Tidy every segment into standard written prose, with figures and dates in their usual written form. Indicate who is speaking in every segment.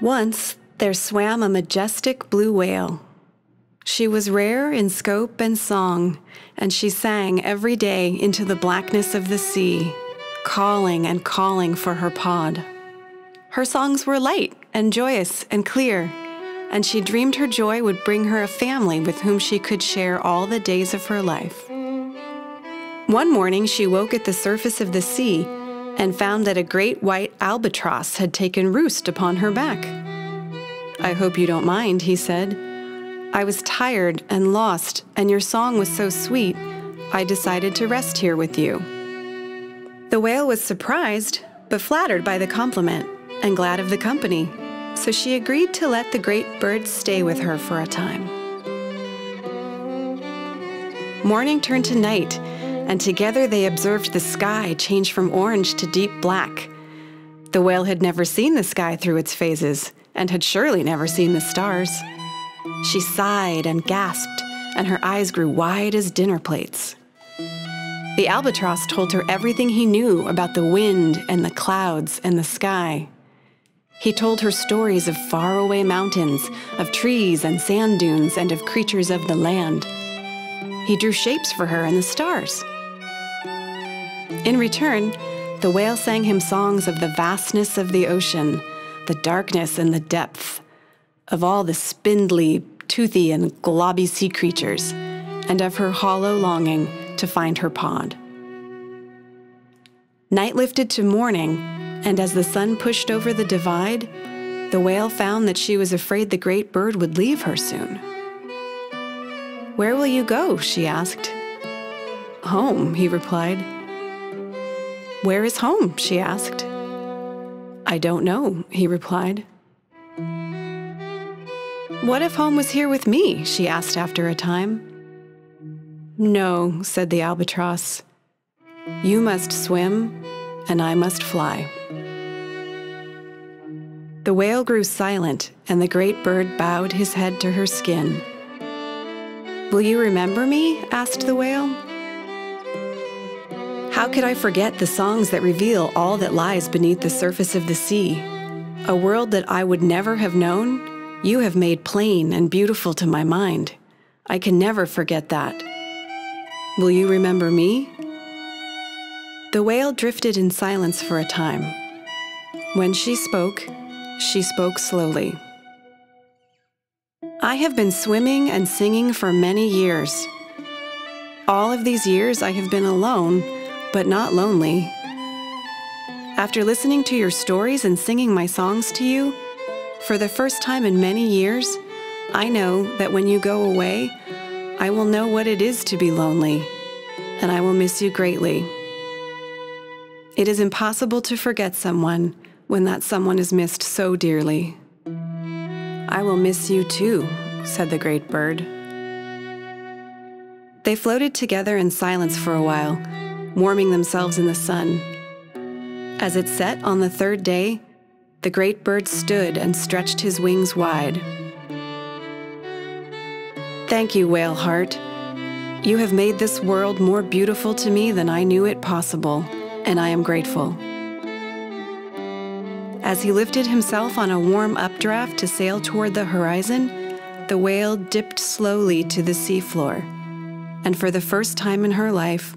Speaker 1: Once there swam a majestic blue whale. She was rare in scope and song, and she sang every day into the blackness of the sea, calling and calling for her pod. Her songs were light and joyous and clear, and she dreamed her joy would bring her a family with whom she could share all the days of her life. One morning she woke at the surface of the sea and found that a great white albatross had taken roost upon her back. "I hope you don't mind," he said. "I was tired and lost, and your song was so sweet, I decided to rest here with you." The whale was surprised, but flattered by the compliment, and glad of the company, so she agreed to let the great bird stay with her for a time. Morning turned to night, and together they observed the sky change from orange to deep black. The whale had never seen the sky through its phases, and had surely never seen the stars. She sighed and gasped, and her eyes grew wide as dinner plates. The albatross told her everything he knew about the wind and the clouds and the sky. He told her stories of faraway mountains, of trees and sand dunes, and of creatures of the land. He drew shapes for her in the stars. In return, the whale sang him songs of the vastness of the ocean, the darkness and the depth, of all the spindly, toothy, and globby sea creatures, and of her hollow longing to find her pod. Night lifted to morning, and as the sun pushed over the divide, the whale found that she was afraid the great bird would leave her soon. "Where will you go?" she asked. "Home," he replied. "Where is home?" she asked. "I don't know," he replied. "What if home was here with me?" she asked after a time. "No," said the albatross. "You must swim, and I must fly." The whale grew silent, and the great bird bowed his head to her skin. "Will you remember me?" asked the whale. "How could I forget the songs that reveal all that lies beneath the surface of the sea? A world that I would never have known, you have made plain and beautiful to my mind. I can never forget that. Will you remember me?" The whale drifted in silence for a time. When she spoke slowly. "I have been swimming and singing for many years. All of these years I have been alone, but not lonely. After listening to your stories and singing my songs to you, for the first time in many years, I know that when you go away, I will know what it is to be lonely, and I will miss you greatly. It is impossible to forget someone when that someone is missed so dearly. I will miss you too," said the great bird. They floated together in silence for a while, warming themselves in the sun. As it set on the third day, the great bird stood and stretched his wings wide. "Thank you, whale heart. You have made this world more beautiful to me than I knew it possible, and I am grateful." As he lifted himself on a warm updraft to sail toward the horizon, the whale dipped slowly to the seafloor, and for the first time in her life,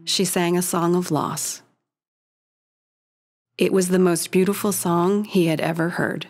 Speaker 1: she sang a song of loss. It was the most beautiful song he had ever heard.